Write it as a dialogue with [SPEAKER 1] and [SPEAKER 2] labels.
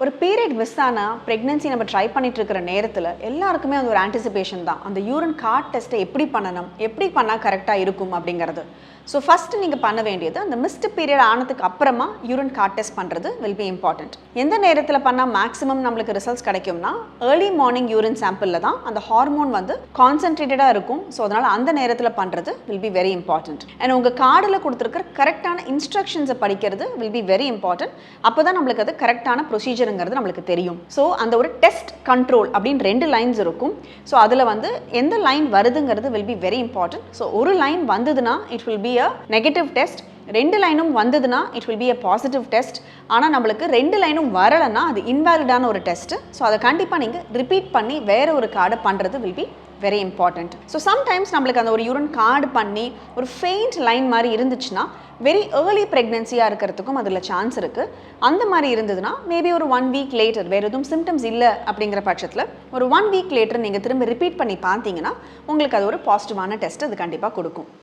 [SPEAKER 1] ஒரு period miss ஆனால் pregnancy நம்ம ட்ரை பண்ணிட்டு இருக்கிற நேரத்தில் எல்லாருக்குமே அது ஒரு ஆன்டிசிபேஷன் தான். அந்த யூரின் கார்ட் டெஸ்ட்டை எப்படி பண்ணணும், எப்படி பண்ணால் கரெக்டாக இருக்கும் அப்படிங்கிறது. ஸோ ஃபஸ்ட்டு நீங்கள் பண்ண வேண்டியது அந்த மிஸ்டு பீரியட் ஆனதுக்கு அப்புறமா யூரின் கார்ட் டெஸ்ட் பண்ணுறது வில் பி இம்பார்ட்டன்ட். எந்த நேரத்தில் பண்ணால் மேக்ஸிமம் நம்மளுக்கு ரிசல்ட்ஸ் கிடைக்கும்னா ஏர்லி மார்னிங் யூரின் சாம்பிளில் தான் அந்த ஹார்மோன் வந்து கான்சென்ட்ரேட்டடாக இருக்கும். ஸோ அதனால் அந்த நேரத்தில் பண்ணுறது will be very important. And உங்கள் கார்டில் கொடுத்துருக்கிற கரெக்டான இன்ஸ்ட்ரக்ஷன்ஸை படிக்கிறது வில் பி வெரி இம்பார்ட்டன்ட். அப்போ தான் நம்மளுக்கு அது கரெக்டான ப்ரொசீஜருங்கிறது நம்மளுக்கு தெரியும். ஸோ அந்த ஒரு டெஸ்ட் கண்ட்ரோல் அப்படின்னு 2 லைன்ஸ் இருக்கும். ஸோ அதில் வந்து எந்த லைன் வருதுங்கிறது will be very important. So ஒரு லைன் வந்ததுன்னா it will be a negative test, 2 லைனும் வந்ததுன்னா it will be a positive test. ஆனால் நம்மளுக்கு 2 லைனும் வரலைன்னா அது இன்வாலிடான ஒரு டெஸ்ட். ஸோ அதை கண்டிப்பாக நீங்கள் ரிப்பீட் பண்ணி வேற ஒரு கார்டை பண்ணுறது will be very important. So sometimes நம்மளுக்கு அந்த ஒரு யூரின் கார்டு பண்ணி ஒரு ஃபெயிண்ட் லைன் மாதிரி இருந்துச்சுன்னா வெரி ஏர்லி ப்ரெக்னென்சியாக இருக்கிறதுக்கும் அதில் சான்ஸ் இருக்குது. அந்த மாதிரி இருந்ததுன்னா மேபி ஒரு 1 வீக் லேட்டர் வேறு எதுவும் சிம்டம்ஸ் இல்லை அப்படிங்கிற பட்சத்தில் ஒரு 1 வீக் லேட்டர் நீங்கள் திரும்ப ரிப்பீட் பண்ணி பார்த்தீங்கன்னா உங்களுக்கு அது ஒரு பாசிட்டிவான டெஸ்ட் அது கண்டிப்பாக கொடுக்கும்.